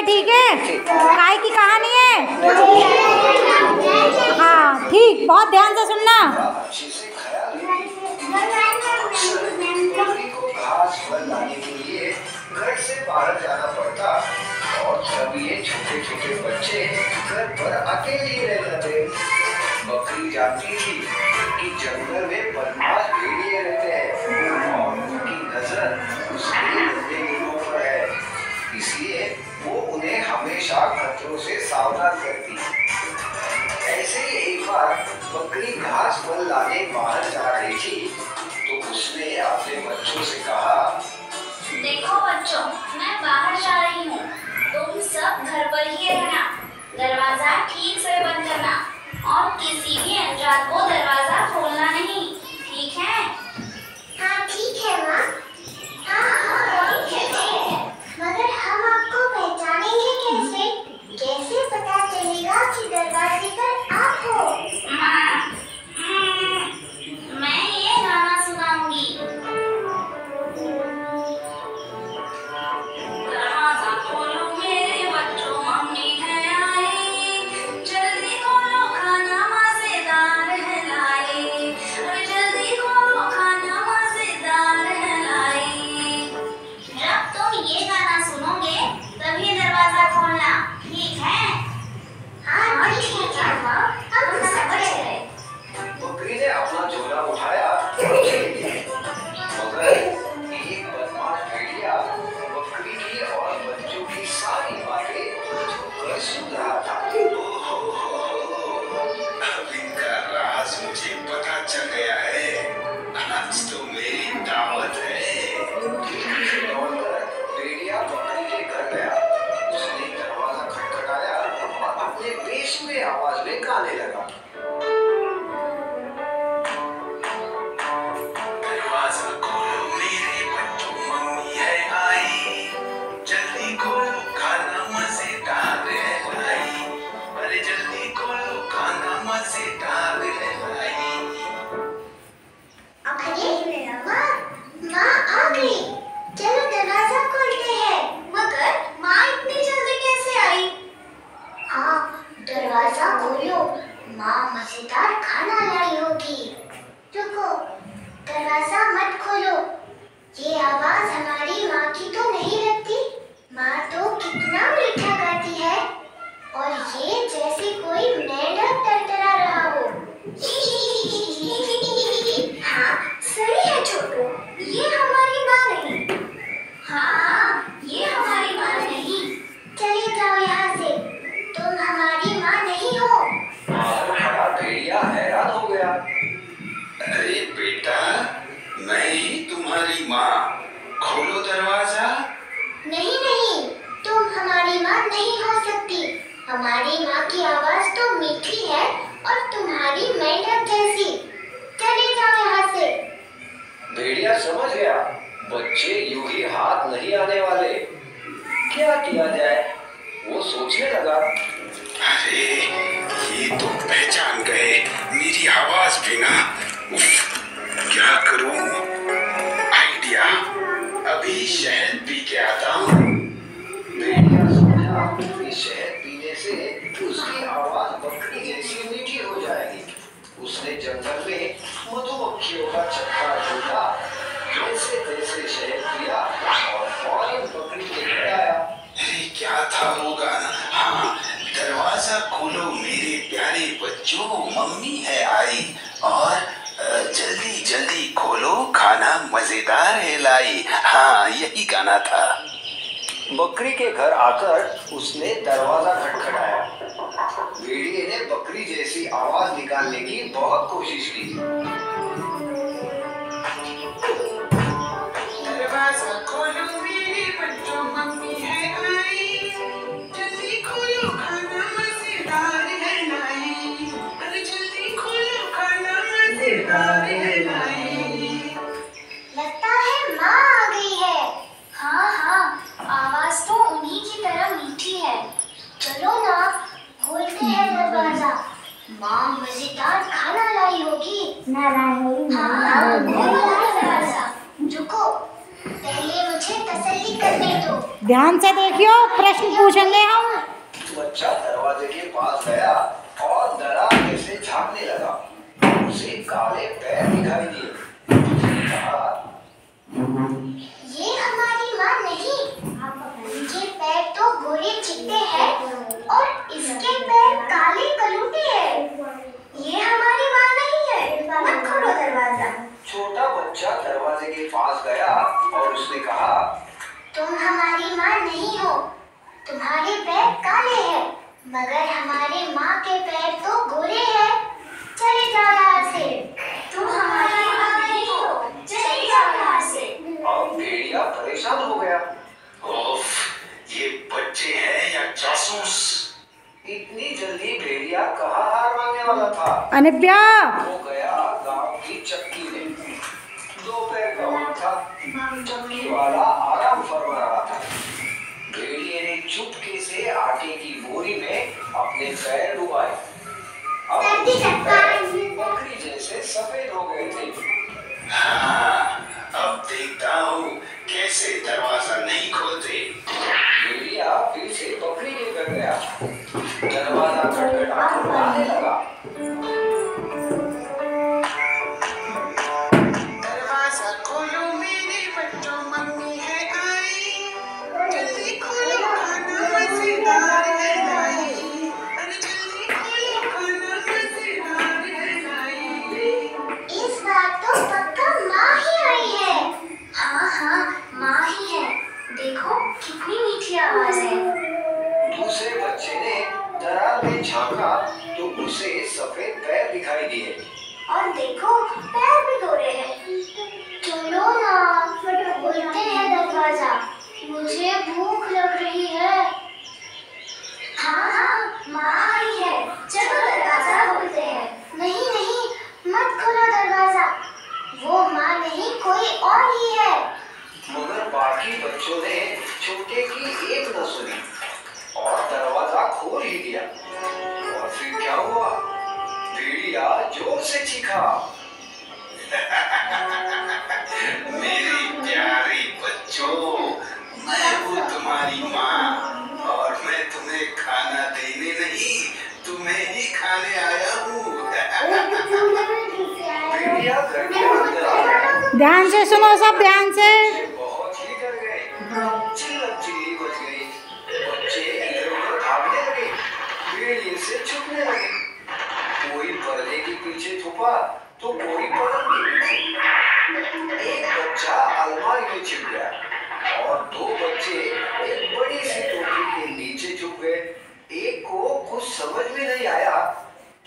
ठीक है? काय की कहानी है? हाँ ठीक, बहुत ध्यान से सुनना। घास फल लाने के लिए घर से बाहर जाना पड़ता और तब ये छोटे छोटे बच्चे घर पर अकेले ही रह जाते। बकरी जानती थी कि जंगल में बदमाश भेड़िए रहते हैं और उनकी नजर उसके गंदे मुंहों पर है, इसलिए वो उन्हें हमेशा खतरों से सावधान करती। ऐसे ही एक बार बकरी घास फल लाने बाहर जा रही थी तो उसने अपने बच्चों से कहा, देखो बच्चों, मैं बाहर जा रही हूँ, तुम सब घर पर ही रहना, दरवाजा ठीक से बंद करना और किसी भी अनजान को दरवाजा खोलना नहीं, ठीक है? हाँ ठीक है माँ। हाँ ठीक है। मगर हम आपको पहचानेंगे कैसे? कैसे पता चलेगा कि दरवाजे पर आप हो? मैं ये गाना सुनाऊंगी। दरवाजा खोलो मेरे बच्चों, मम्मी है आई, जल्दी खोलो खाना मजेदार है लाई, अरे जल्दी खोलो खाना मजेदार है लाई। जब तुम ये गाना सुनोगे तभी दरवाजा खोलना, ठीक है? हाँ ठीक है माँ, हम समझ गए। बकरी ने अपना झोला उठाया मगर एक बदमाश भेड़िया बकरी की और बच्चों की सारी बातें छुपकर सुन रहा था। अब इनका राज मुझे पता चल गया है, आज तो मेरी दावत है। दौड़कर भेड़िया बकरी के घर गया। उसने दरवाजा खटखटाया और अपने बेसुरे आवाज में गाने लगा। दरवाजा खोलो मेरे बच्चों, मम्मी है आई, जल्दी खोलो खाना मजेदार है लाई, अरे जल्दी खोलो खाना मजेदार है लाई। अरे माँ आ गई, चलो दरवाजा खोलते हैं। मगर माँ इतनी जल्दी कैसे आई? हाँ दरवाजा खोलो, माँ मजेदार खाना लाई होगी। रुको, दरवाजा मत खोलो, ये आवाज हमारी माँ की तो नहीं लगती। माँ तो कितना मीठा गाती है और ये जैसे कोई मेंढक टरटरा रहा हो। हाँ सही है छोटू, ये हमारी माँ नहीं। हाँ ये हमारी माँ नहीं। चले जाओ यहाँ से, तुम हमारी माँ नहीं हो। बाहर खड़ा भेड़िया हैरान हो गया। अरे बेटा, मैं ही तुम्हारी माँ, खोलो दरवाजा। नहीं, तुम हमारी माँ नहीं हो सकती। हमारी माँ की आवाज तो मीठी है और तुम्हारी मेंढक जैसी। चले जाओ यहाँ से। भेड़िया समझ गया बच्चे यूं ही हाथ नहीं आने वाले, क्या किया जाए? वो सोचने लगा। अरे ये तो पहचान गए मेरी आवाज भी ना। उफ, क्या करूं? आइडिया, अभी शहद पी के आता हूँ। भेड़िया समझा कि शहद पीने से उसकी आवाज बकरी जैसी मीठी हो जाएगी। उसने जंगल में मधुमक्खियों का छत्ता ढूंढा, जैसे तैसे शहद पिया और फौरन बकरी के घर आया। अरे क्या था वो गाना? हाँ, दरवाजा खोलो मेरे प्यारे बच्चों, मम्मी है आई, और जल्दी जल्दी खोलो खाना मजेदार है लाई। हाँ यही गाना था। बकरी के घर आकर उसने दरवाजा खटखटाया। भेड़िए ने बकरी जैसी आवाज निकालने की बहुत कोशिश की। दरवाजा खोलो मेरे बच्चों, मम्मी है आई, जल्दी खोलो खाना मजेदार है लाई, अरे जल्दी खोलो खाना मजेदार है लाई। लगता है माँ आ गई है। हाँ आवाज तो उन्हीं की तरह मीठी है। चलो ना, खोलते हैं दरवाजा। माँ मजेदार खाना लाई होगी। हाँ, खोलो दरवाजा। रुको, पहले मुझे तसल्ली करने दो। ध्यान से देखियो, प्रश्न पूछेंगे हम। बच्चा दरवाजे के पास गया और डराने से झांकने लगा। उसे काले पैर दिखाई दिए। उसने कहा, ये हमारी माँ नहीं, इनके पैर तो गोरे चिट्टे हैं और इसके पैर काले कलूटे हैं। ये हमारी माँ नहीं है, मत खोलो दरवाजा। छोटा बच्चा दरवाजे के पास गया और उसने कहा, तुम हमारी माँ नहीं हो, तुम्हारे पैर काले हैं, मगर हमारे माँ के पैर तो गोरे हैं। चले जाओ यहाँ से। तुम हमारी माँ नहीं हो, चले जाओ यहाँ से। अब भेड़िया परेशान हो गया। ओफ, ये बच्चे हैं या जासूस? इतनी जल्दी भेड़िया कहाँ हार मानने वाला था। अनव्या, वो गया गांव की चक्की में। दोपहर का वक्त था। चक्की वाला आराम फरमा रहा था। भेड़िए ने चुपके से आटे की बोरी में अपने पैर डुबाए। अब सर्दी लगता है। बकरी जैसे सफेद हो गए थे। हाँ, अब देखता हूँ कैसे दरवाजा नहीं खोलते। भेड़िया फिर से बकरी के घर गया। दरवाजा खटखटाने लगा। दरवाजा खोलो मेरे बच्चों, मम्मी है आई। जल्दी खोलो, खाना मजेदार है लाई। अरे जल्दी खोलो, खाना मजेदार है लाई। इस बार तो पक्का माँ ही आई है। हाँ हाँ, माँ ही है। देखो कितनी मीठी आवाज है। दूसरे बच्चे ने दरार में झांका तो उसे सफेद पैर दिखाई दिए। और देखो पैर भी गोरे हैं। चलो ना, खोलते हैं दरवाजा, मुझे भूख लग रही है। हाँ हाँ, माँ आई है, चलो दरवाजा खोलते हैं। नहीं नहीं, मत खोलो दरवाजा, वो माँ नहीं कोई और ही है। मगर बाकी बच्चों ने छोटे की एक न सुनी और दरवाजा खोल ही दिया। और फिर क्या हुआ? भेड़िया जोर से चीखा। मेरे प्यारे बच्चों, मैं हूँ तुम्हारी माँ और मैं तुम्हें खाना देने नहीं, तुम्हें ही खाने आया हूँ। भेड़िया घर के अंदर आ गया। ध्यान से सुनो सब, ध्यान से। बहुत ही डर गए। चिल्ली बज गई। बच्चे इधर उधर भागने लगे। भेड़िए से छुपने लगे। कोई पर्दे के पीछे छुपा तो कोई पलंग के पीछे। एक बच्चा अलमारी में छिप गया और दो बच्चे एक बड़ी सी टोकरी के नीचे छुप गए। एक को कुछ समझ में नहीं आया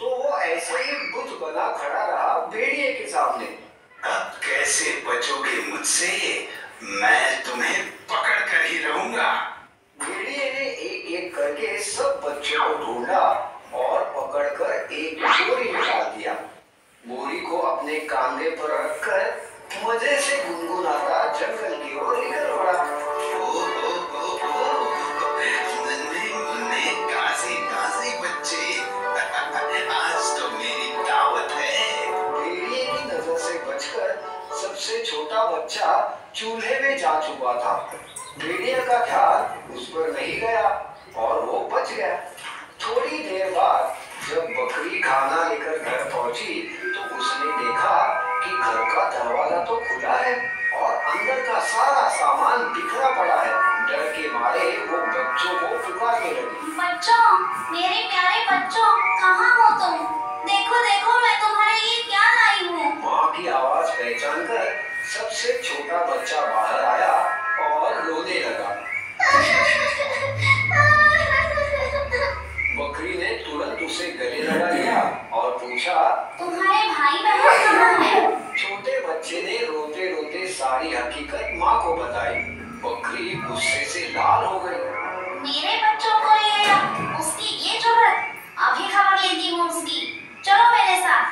तो वो ऐसे ही बुत बना खड़ा रहा भेड़िए के सामने। अब कैसे बचोगे मुझसे? मैं तुम्हें पकड़ कर ही रहूंगा। भेड़िए ने एक एक करके सब बच्चों को ढूंढा और पकड़कर एक बोरी में डाल दिया। बोरी को अपने कांधे पर रखकर मजे से गुनगुनाता जंगल की ओर निकल पड़ा। नन्हे मुन्ने कासे बच्चे, आज तो मेरी दावत है। भेड़िए की नजर से बचकर सबसे छोटा बच्चा चूल्हे में जा चुका था। भेड़िए का ध्यान उस पर नहीं गया और वो बच गया। थोड़ी देर बाद जब बकरी खाना लेकर घर पहुंची तो उसने देखा कि घर का दरवाजा तो खुला है और अंदर का सारा सामान बिखरा पड़ा है। डर के मारे वो बच्चों को पुकारने लगी। बच्चों, मेरे प्यारे बच्चों, कहाँ हो तुम? देखो देखो, मैं तुम्हारे लिए क्या लाई हूँ। माँ की आवाज पहचान कर सबसे छोटा बच्चा बाहर आया और रोने लगा। बकरी ने तुरंत उसे गले लगा लिया और पूछा, तुम्हारे भाई बहन कहाँ हैं? छोटे बच्चे ने रोते रोते सारी हकीकत माँ को बताई। बकरी गुस्से से लाल हो गई। मेरे बच्चों को ले गया, उसकी ये जरूरत, अभी खबर लेती हूँ उसकी। चलो मेरे साथ,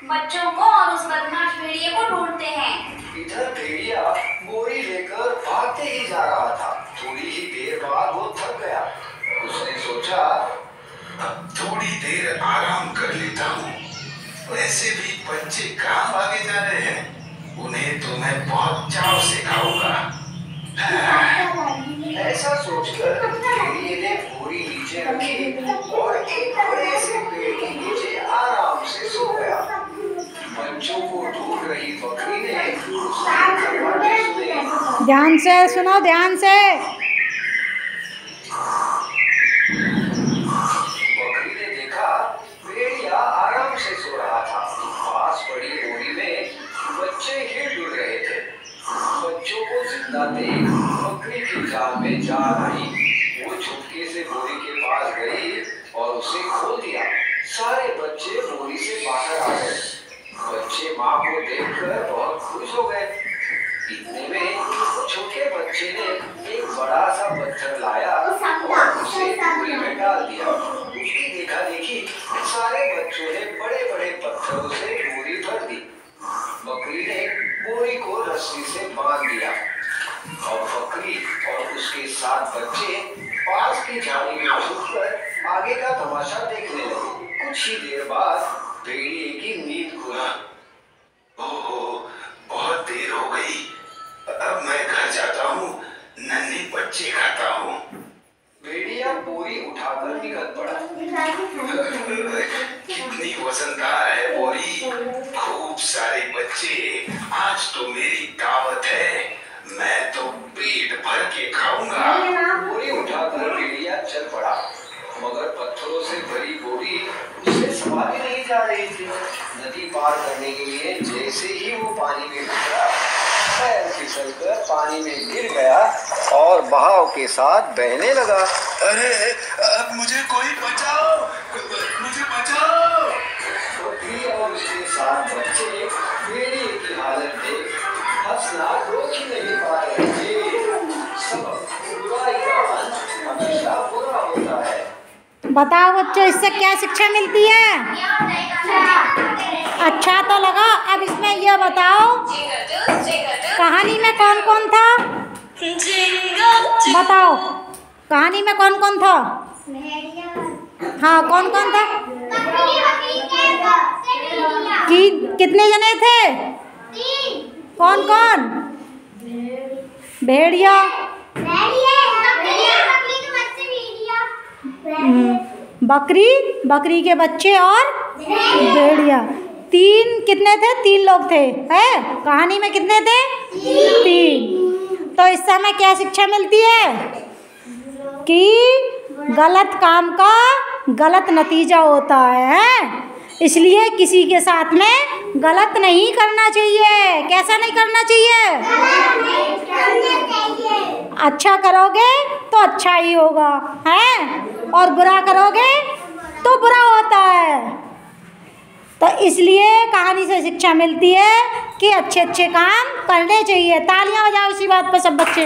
बच्चों को और उस बदमाश भेड़िए को ढूंढते हैं। इधर भेड़िया बोरी लेकर भागते ही जा रहा था। थोड़ी ही देर बाद वो थक गया। उसने सोचा, अब थोड़ी देर आराम कर लेता हूँ। वैसे भी बच्चे कहाँ भागे जा रहे हैं, उन्हें तो मैं बहुत चाव से खाऊंगा। ऐसा सोचकर भेड़िए ने बोरी नीचे रखी और एक बड़े से पेड़ के नीचे आराम से सो गया। बच्चों को ढूंढ रही बकरी ने उसके खरवाटे सुने। ध्यान से सुनो, ध्यान से। बकरी ने देखा भेड़िया आराम से सो रहा था। पास पड़ी बोरी में बच्चे हिल डुल रहे थे। बच्चों को जिंदा देख बकरी की जान में जान आई। वो चुपके से बोरी के पास गई और उसे खोल दिया। सारे बच्चे बोरी से बाहर आ गए। बच्चे माँ को देखकर बहुत खुश हो गए। इतने में छोटे बच्चे ने एक बड़ा सा पत्थर लाया और उसे बोरी में डाल दिया। उसकी देखा देखी सारे बच्चों ने बड़े बड़े पत्थरों से बोरी भर दी। बकरी ने बोरी को रस्सी से बांध दिया और बकरी और उसके 7 बच्चे पास की झाड़ी में छुपकर आगे का तमाशा देखने लगे। कुछ ही देर बाद भेड़िए की नींद खुला। ओहो, बहुत देर हो गई। अब मैं घर जाता हूँ, नन्हे बच्चे खाता हूँ। भेड़िया बोरी उठाकर निकल पड़ा। कितनी वजनदार है बोरी, खूब सारे बच्चे। आज तो मेरी दावत है, मैं तो पेट भर के खाऊंगा। बोरी उठाकर भेड़िया चल पड़ा, मगर पत्थरों से भरी बोरी उसे संभाली नहीं जा रही थी। नदी पार करने के लिए जैसे ही वो पानी में उतरा, पैर फिसलकर पानी में गिर गया और बहाव के साथ बहने लगा। अरे, अब मुझे कोई बचाओ, मुझे बचाओ। बकरी और उसके 7 बच्चे भेड़िए की हालत देख हंसना रोक ही नहीं पा रहे थे। सब बुराई का अंत हमेशा बुरा होता है। बताओ बच्चों, इससे क्या शिक्षा मिलती है? अच्छा तो लगा। अब इसमें यह बताओ, कहानी में कौन कौन था? बताओ, कहानी में कौन कौन था? हाँ, कौन कौन था? कितने जने थे? कौन कौन? भेड़िया, बकरी के बच्चे और भेड़िया। 3 कितने थे? 3 लोग थे। है कहानी में कितने थे? 3। तो इस समय क्या शिक्षा मिलती है? कि गलत काम का गलत नतीजा होता है। इसलिए किसी के साथ में गलत नहीं करना चाहिए। कैसा नहीं करना चाहिए? अच्छा करोगे तो अच्छा ही होगा, है, और बुरा करोगे तो बुरा होता है। तो इसलिए कहानी से शिक्षा मिलती है कि अच्छे अच्छे काम करने चाहिए। तालियां बजाओ इसी बात पर सब बच्चे।